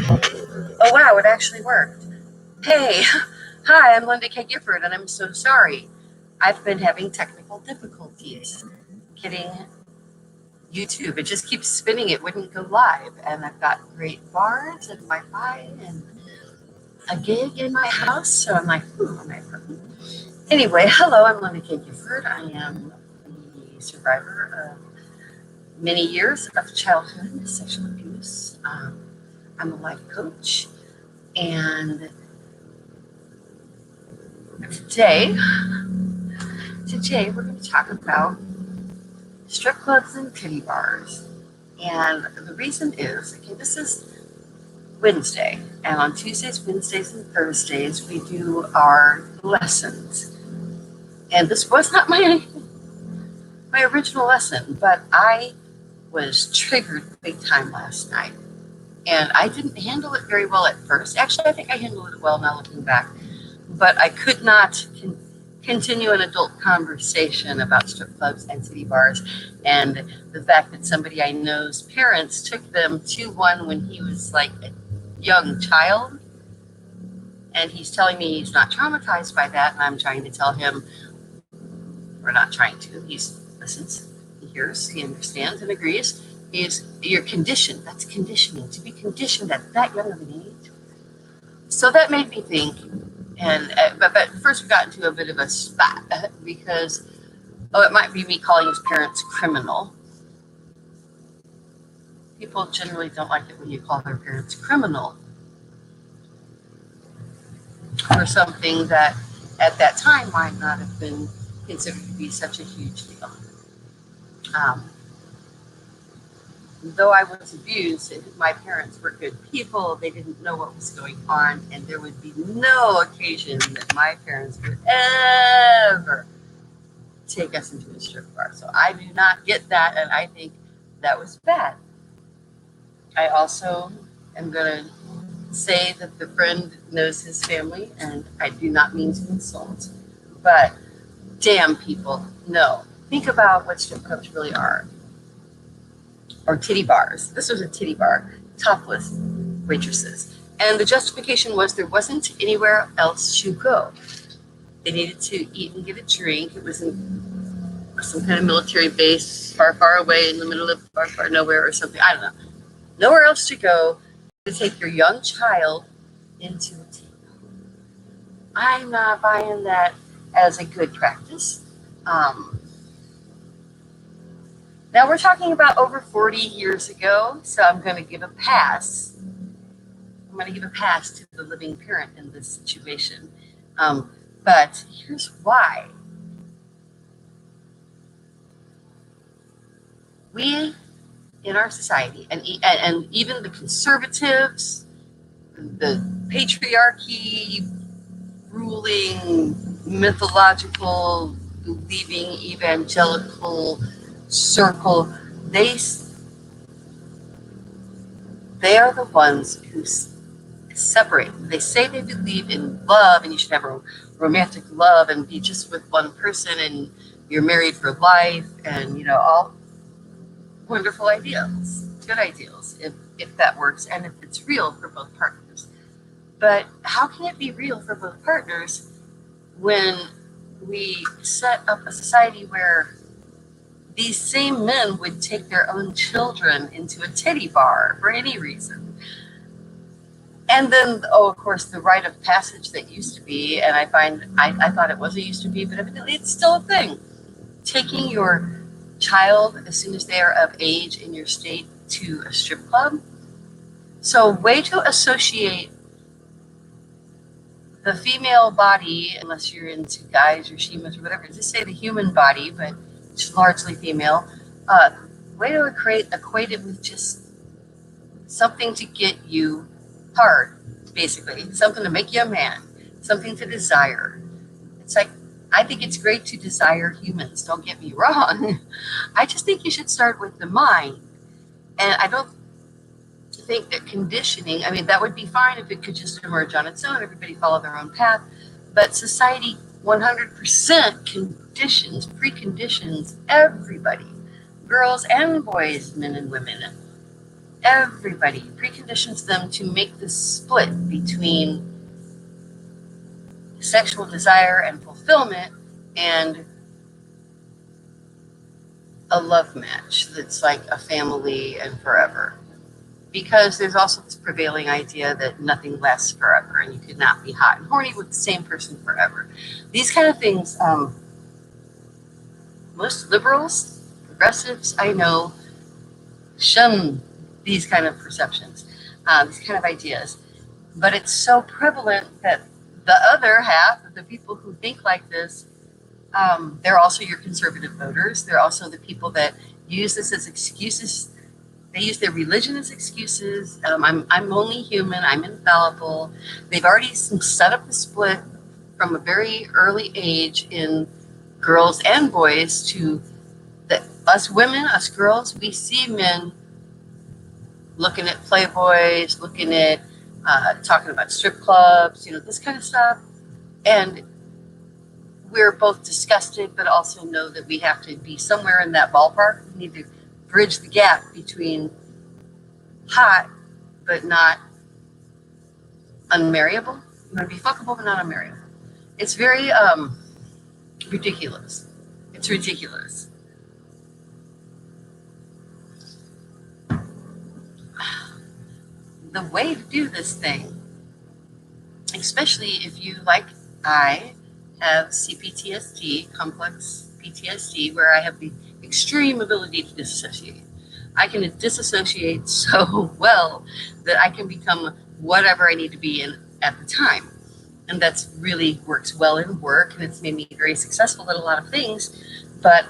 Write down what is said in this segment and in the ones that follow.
Oh wow, it actually worked. Hey, hi, I'm Linda K. Gifford, and I'm so sorry. I've been having technical difficulties getting YouTube. It just keeps spinning. It wouldn't go live, and I've got great bars and Wi-Fi and a gig in my house, so I'm like, am I perfect? Anyway, hello, I'm Linda K. Gifford. I am the survivor of many years of childhood sexual abuse. I'm a life coach, and today we're going to talk about strip clubs and titty bars. And the reason is, okay, this is Wednesday, and on Tuesdays, Wednesdays, and Thursdays, we do our lessons. And this was not my original lesson, but I was triggered big time last night. And I didn't handle it very well at first. Actually, I think I handled it well now looking back. But I could not continue an adult conversation about strip clubs and titty bars, and the fact that somebody I know's parents took them to one when he was like a young child, and he's telling me he's not traumatized by that, and I'm trying to tell him we're not trying to. He listens, he hears, he understands and agrees. You're conditioned. That's conditioning, to be conditioned at that young of an age. So that made me think. And but first we got into a bit of a spat because it might be me calling his parents criminal. People generally don't like it when you call their parents criminal for something that at that time might not have been considered to be such a huge deal. Though I was abused, my parents were good people. They didn't know what was going on, and there would be no occasion that my parents would ever take us into a strip bar. So I do not get that, and I think that was bad. I also am going to say that the friend knows his family, and I do not mean to insult, but damn people, no. Think about what strip clubs really are. Or titty bars. This was a titty bar, topless waitresses. And the justification was there wasn't anywhere else to go. They needed to eat and get a drink. It was in some kind of military base, far, far away in the middle of far, far nowhere or something. I don't know. Nowhere else to go to take your young child into a titty bar. I'm not buying that as a good practice. Now we're talking about over 40 years ago, so I'm going to give a pass. I'm going to give a pass to the living parent in this situation. But here's why. We, in our society, and even the conservatives, the patriarchy, ruling, mythological, believing, evangelical circle, they are the ones who separate. They say they believe in love, and you should have a romantic love and be just with one person, and you're married for life, and all wonderful ideals, good ideals, if that works, and if it's real for both partners. But how can it be real for both partners when we set up a society where these same men would take their own children into a titty bar for any reason? And then, of course, the rite of passage that used to be, and I thought it was a used to be, but evidently it's still a thing. Taking your child as soon as they are of age in your state to a strip club. So way to associate the female body, unless you're into guys or shemas or whatever, just say the human body, but it's largely female, way to equate it with just something to get you hard, basically, something to make you a man, something to desire. It's like, I think it's great to desire humans, don't get me wrong. I just think you should start with the mind. And I don't think that conditioning, that would be fine if it could just emerge on its own, everybody follow their own path, but society 100% preconditions everybody, girls and boys, men and women, everybody, preconditions them to make this split between sexual desire and fulfillment and a love match that's like a family and forever. Because there's also this prevailing idea that nothing lasts forever and you could not be hot and horny with the same person forever. These kind of things, most liberals, progressives I know, shun these kind of perceptions, these kind of ideas. But it's so prevalent that the other half of the people who think like this, they're also your conservative voters. They're also the people that use this as excuses. They use their religion as excuses. I'm only human. I'm infallible. They've already set up the split from a very early age in girls and boys to that us women, us girls, we see men looking at Playboys, looking at talking about strip clubs, this kind of stuff. And we're both disgusted, but also know that we have to be somewhere in that ballpark. We need to bridge the gap between hot but not unmarriable. You want to be fuckable but not unmarriable. It's very ridiculous. It's ridiculous. The way to do this thing, especially if you, like I, have CPTSD, complex PTSD, where I have the extreme ability to disassociate. I can disassociate so well that I can become whatever I need to be in at the time. And that's really works well in work, and it's made me very successful at a lot of things. But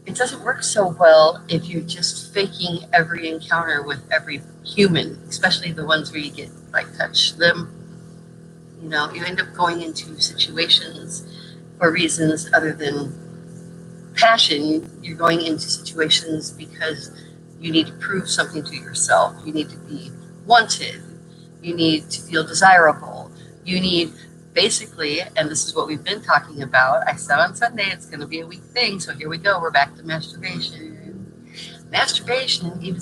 it doesn't work so well if you're just faking every encounter with every human, especially the ones where you get touch them. You end up going into situations for reasons other than passion. You're going into situations because you need to prove something to yourself. You need to be wanted. You need to feel desirable. You need basically, and this is what we've been talking about. I said on Sunday it's going to be a week thing, so here we go. We're back to masturbation. Masturbation, even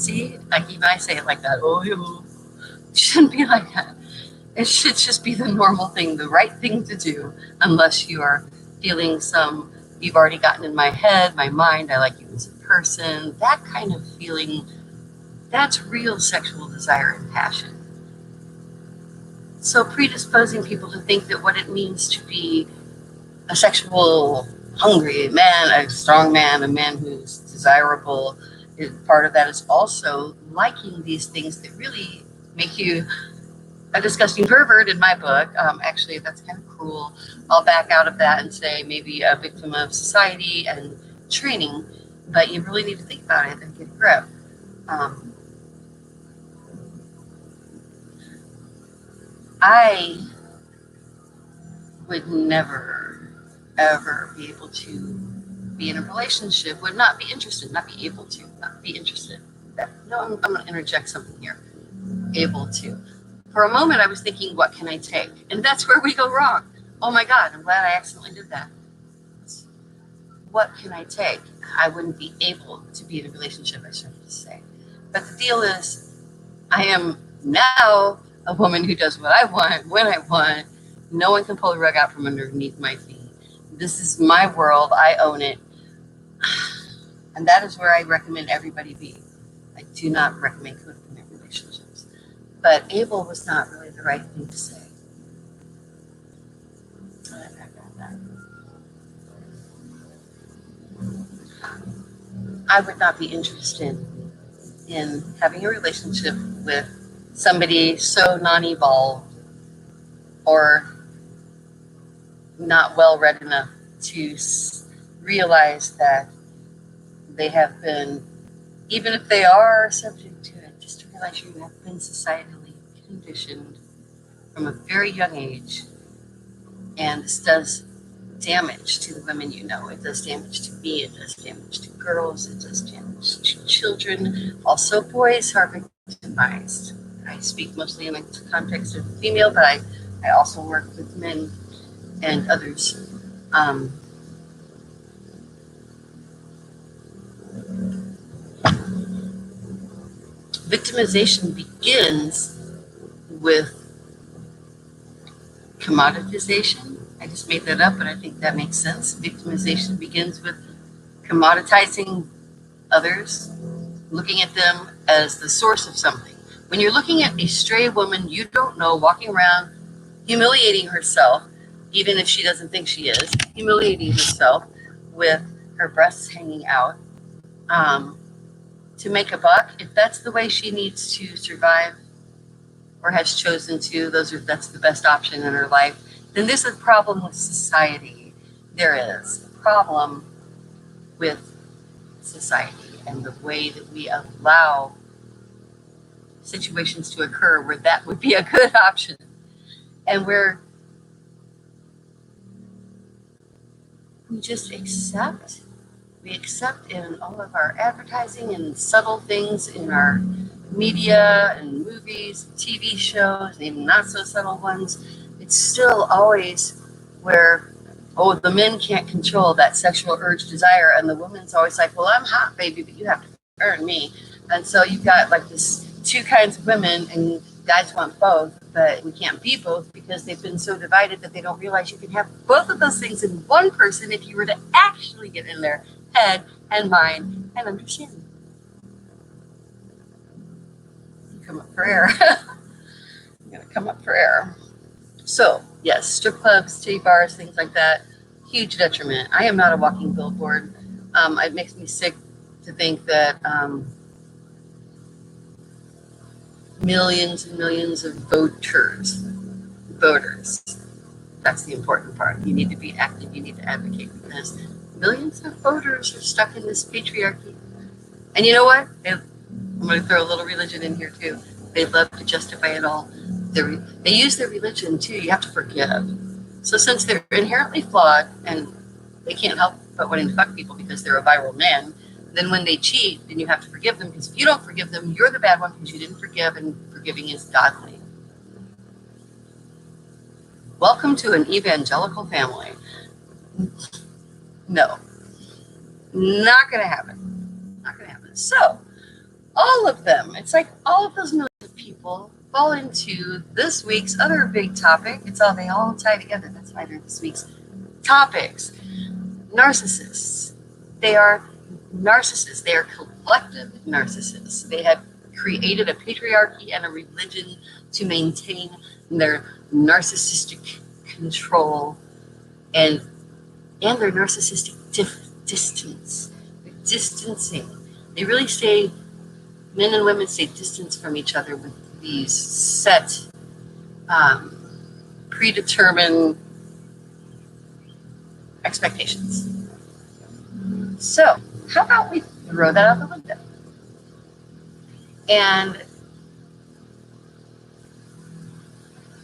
I say it like that. Oh, it shouldn't be like that. It should just be the normal thing, the right thing to do, unless you are feeling you've already gotten in my head, my mind, I like you as a person, that kind of feeling, that's real sexual desire and passion. So predisposing people to think that what it means to be a sexual hungry man, a strong man, a man who's desirable, part of that is also liking these things that really make you a disgusting pervert in my book. Actually, that's kind of cruel. I'll back out of that and say maybe a victim of society and training, but you really need to think about it and get a grip. I would never, ever be able to be in a relationship, would not be interested, not be able to, not be interested. I'm going to interject something here. Able to. For a moment, I was thinking, what can I take? And that's where we go wrong. Oh my God, I'm glad I accidentally did that. What can I take? I wouldn't be able to be in a relationship, I started to say. But the deal is, I am now a woman who does what I want, when I want. No one can pull the rug out from underneath my feet. This is my world. I own it. And that is where I recommend everybody be. I do not recommend codependent relationships. But able was not really the right thing to say. I would not be interested in having a relationship with somebody so non-evolved or not well read enough to realize that they have been, even if they are subject to it, just to realize you have been societally conditioned from a very young age. And this does damage to the women you know. It does damage to me. It does damage to girls. It does damage to children. Also boys are victimized. I speak mostly in the context of female, but I also work with men and others. Victimization begins with commoditization. I just made that up, but I think that makes sense. Victimization begins with commoditizing others, looking at them as the source of something. When you're looking at a stray woman you don't know walking around humiliating herself, even if she doesn't think she is, humiliating herself with her breasts hanging out to make a buck, if that's the way she needs to survive or has chosen to, that's the best option in her life, then there's a problem with society. There is a problem with society and the way that we allow situations to occur where that would be a good option. And where we just accept, in all of our advertising and subtle things in our media and movies, and TV shows, and even not so subtle ones, it's still always where, oh, the men can't control that sexual urge, desire, and the woman's always like, well, I'm hot, baby, but you have to earn me. And so you've got like this two kinds of women, and guys want both, but we can't be both because they've been so divided that they don't realize you can have both of those things in one person if you were to actually get in their head and mind and understand them. You come up for air. I'm going to come up for air. So, yes, strip clubs, titty bars, things like that, huge detriment. I am not a walking billboard. It makes me sick to think that millions and millions of voters, that's the important part. You need to be active, you need to advocate, because millions of voters are stuck in this patriarchy. And you know what? I'm going to throw a little religion in here too. They love to justify it all. They use their religion too. You have to forgive. So since they're inherently flawed and they can't help but wanting to fuck people because they're a viral man, then when they cheat, then you have to forgive them, because if you don't forgive them, you're the bad one because you didn't forgive, and forgiving is godly. Welcome to an evangelical family. No, not going to happen. Not going to happen. So all of them, it's like all of those millions of people fall into this week's other big topic. They all tie together. That's why they're this week's topics. Narcissists. They are narcissists. They are collective narcissists. They have created a patriarchy and a religion to maintain their narcissistic control and their narcissistic distance. They're distancing. They really stay, men and women stay distant from each other with these set, predetermined expectations. So, how about we throw that out the window? And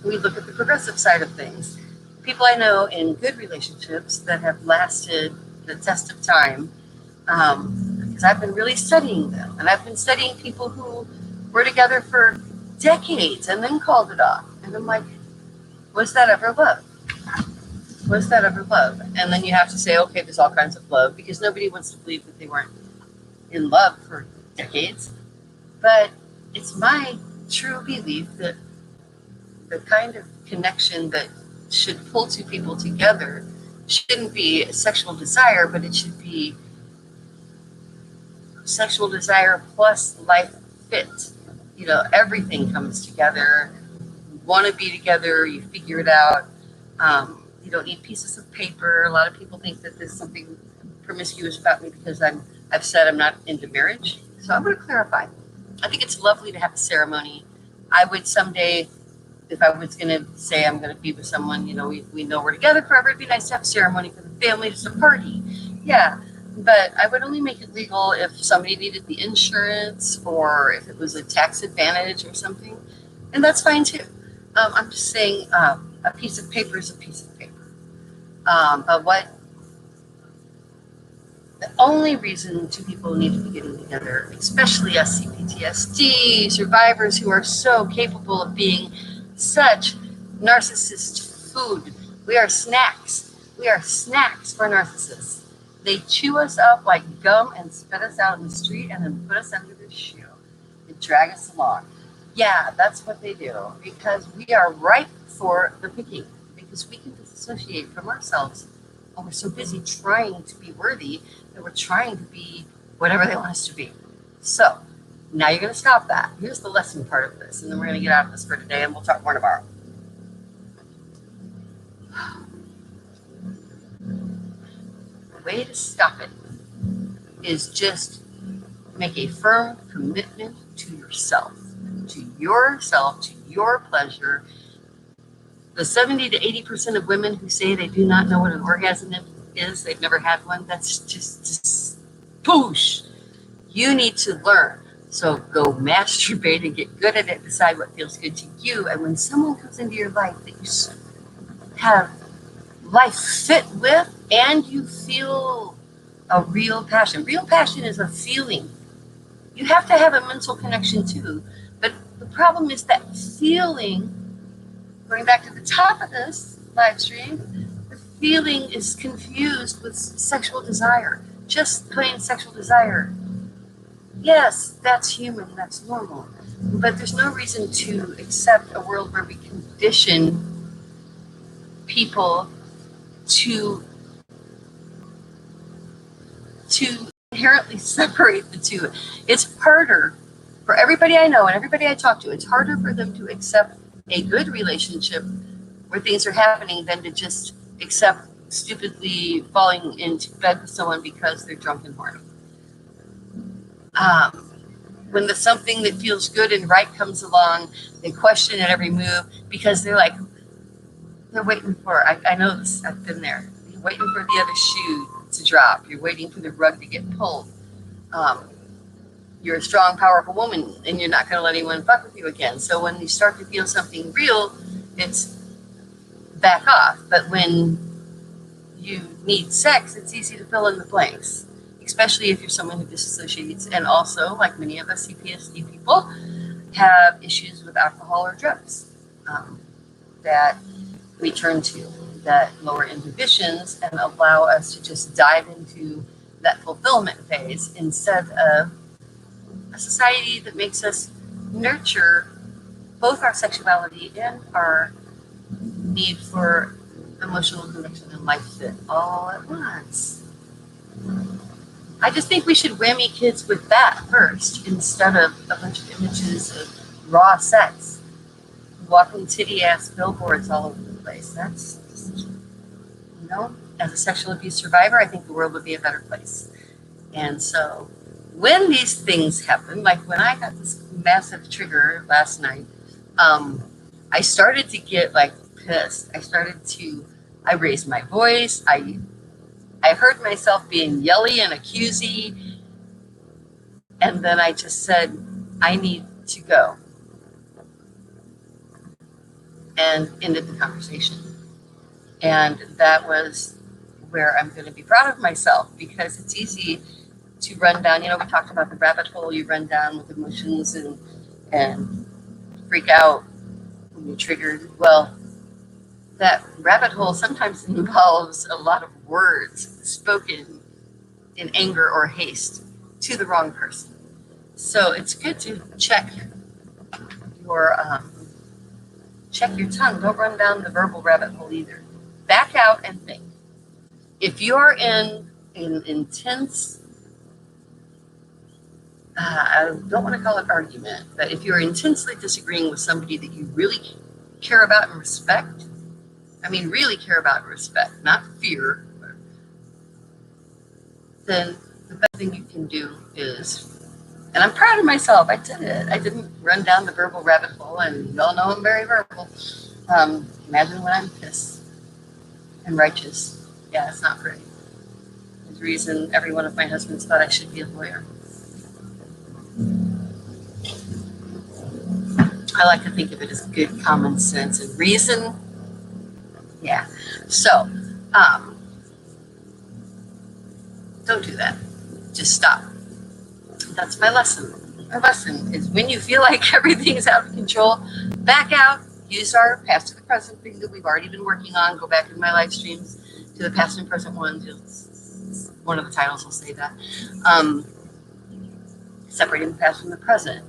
we look at the progressive side of things. People I know in good relationships that have lasted the test of time, because I've been really studying them. And I've been studying people who were together for decades and then called it off. And I'm like, was that ever love? Was that ever love? And then you have to say, okay, there's all kinds of love, because nobody wants to believe that they weren't in love for decades. But it's my true belief that the kind of connection that should pull two people together shouldn't be sexual desire, but it should be sexual desire plus life fit. You know, everything comes together. You want to be together, you figure it out. You don't need pieces of paper. A lot of people think that there's something promiscuous about me because I've said I'm not into marriage. So I'm going to clarify. I think it's lovely to have a ceremony. I would someday, if I was going to say I'm going to be with someone, you know, we know we're together forever, it'd be nice to have a ceremony for the family, just a party. Yeah, but I would only make it legal if somebody needed the insurance or if it was a tax advantage or something. And that's fine too. I'm just saying a piece of paper is a piece of paper. But the only reason two people need to be getting together, especially us PTSD survivors who are so capable of being such narcissist food. We are snacks. We are snacks for narcissists. They chew us up like gum and spit us out in the street and then put us under the shoe. They drag us along. Yeah, that's what they do, because we are ripe for the picking, because we can disassociate from ourselves. And we're so busy trying to be worthy that we're trying to be whatever they want us to be. So now you're going to stop that. Here's the lesson part of this, and then we're going to get out of this for today, and we'll talk more tomorrow. The way to stop it is just make a firm commitment to yourself, to your pleasure. The 70 to 80% of women who say they do not know what an orgasm is, they've never had one, that's just push. You need to learn. So go masturbate and get good at it, decide what feels good to you. And when someone comes into your life that you have life fit with and you feel a real passion is a feeling. You have to have a mental connection too. But the problem is that feeling, going back to the top of this live stream, the feeling is confused with sexual desire. Just plain sexual desire. Yes, that's human, that's normal. But there's no reason to accept a world where we condition people to inherently separate the two. It's harder for everybody I know and everybody I talk to, it's harder for them to accept a good relationship where things are happening than to just accept stupidly falling into bed with someone because they're drunk and horny. When the something that feels good and right comes along, they question at every move because they're waiting for, I know this, I've been there. You're waiting for the other shoe to drop. You're waiting for the rug to get pulled. You're a strong, powerful woman and you're not going to let anyone fuck with you again. So when you start to feel something real, it's back off. But when you need sex, it's easy to fill in the blanks, especially if you're someone who disassociates. And also, like many of us PTSD people, have issues with alcohol or drugs that we turn to, that lower inhibitions and allow us to just dive into that fulfillment phase instead of a society that makes us nurture both our sexuality and our need for emotional connection and life fit all at once. I just think we should whammy kids with that first instead of a bunch of images of raw sex, walking titty ass billboards all over the place. That's just, as a sexual abuse survivor, I think the world would be a better place. And so when these things happen, like when I got this massive trigger last night, I started to get pissed. I raised my voice. I heard myself being yelly and accusey. And then I just said, I need to go. And ended the conversation. And that was where I'm going to be proud of myself, because it's easy to run down, we talked about the rabbit hole you run down with emotions and freak out when you're triggered. Well, that rabbit hole sometimes involves a lot of words spoken in anger or haste to the wrong person. So it's good to check your tongue. Don't run down the verbal rabbit hole either. Back out and think. If you're in an intense, I don't want to call it argument, but if you're intensely disagreeing with somebody that you really care about and respect, really care about and respect, not fear, then the best thing you can do is, and I'm proud of myself, I did it. I didn't run down the verbal rabbit hole, and y'all know I'm very verbal. Imagine when I'm pissed and righteous. Yeah, it's not pretty. There's a reason every one of my husbands thought I should be a lawyer. I like to think of it as good common sense and reason. Yeah. So, don't do that. Just stop. That's my lesson. My lesson is when you feel like everything's out of control, back out, use our past to the present thing that we've already been working on. Go back in my live streams to the past and present ones. One of the titles will say that. Separating the past from the present.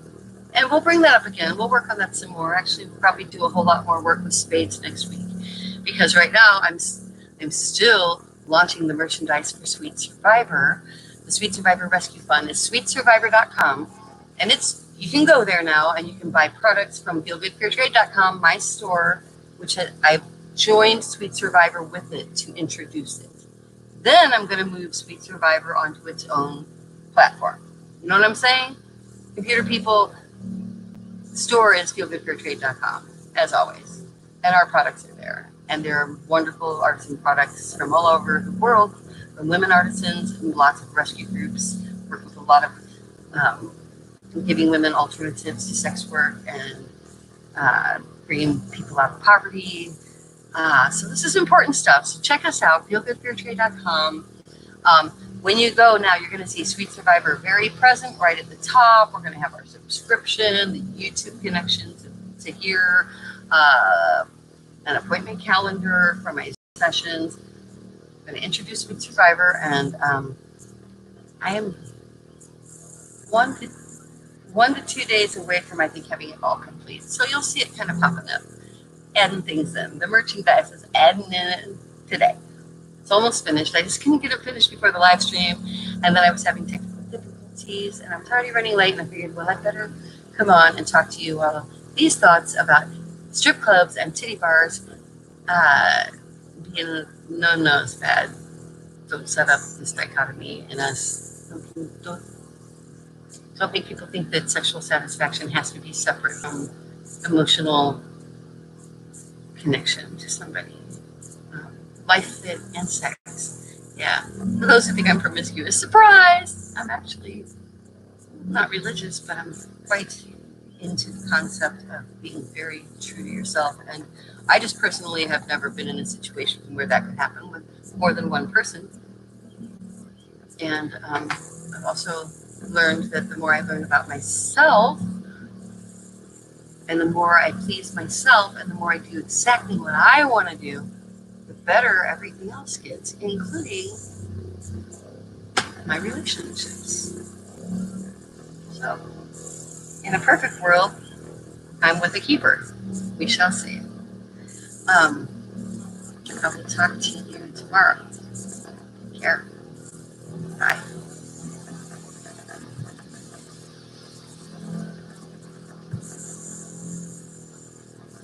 And we'll bring that up again. We'll work on that some more. Actually, we'll probably do a whole lot more work with spades next week, because right now I'm still launching the merchandise for Sweet Survivor. The Sweet Survivor Rescue Fund is sweetsurvivor.com, and you can go there now and you can buy products from feelgoodfairtrade.com, my store, which I've joined Sweet Survivor with it to introduce it. Then I'm going to move Sweet Survivor onto its own platform. You know what I'm saying? Computer people, store is feelgoodfairtrade.com, as always. And our products are there. And they're wonderful artisan products from all over the world, from women artisans and lots of rescue groups. Work with a lot of giving women alternatives to sex work and bringing people out of poverty. So this is important stuff. So check us out, feelgoodfairtrade.com. When you go now, you're going to see Sweet Survivor very present right at the top. We're going to have our subscription, the YouTube connection to here, an appointment calendar for my sessions. I'm going to introduce Sweet Survivor, and I am 1 to 2 days away from, I think, having it all complete. So you'll see it kind of popping up, adding things in. The merchandise is adding in today. It's almost finished. I just couldn't get it finished before the live stream, and then I was having technical difficulties, and I'm already running late, and I figured, well, I better come on and talk to you while these thoughts about strip clubs and titty bars being no is bad. Don't set up this dichotomy in us. Don't make people think that sexual satisfaction has to be separate from emotional connection to somebody. Life fit and sex. Yeah. For those who think I'm promiscuous, surprise! I'm actually not religious, but I'm quite into the concept of being very true to yourself. And I just personally have never been in a situation where that could happen with more than one person. And I've also learned that the more I learn about myself, and the more I please myself, and the more I do exactly what I want to do, the better everything else gets, including my relationships. So, in a perfect world, I'm with a keeper. We shall see. I will talk to you tomorrow. Take care. Bye.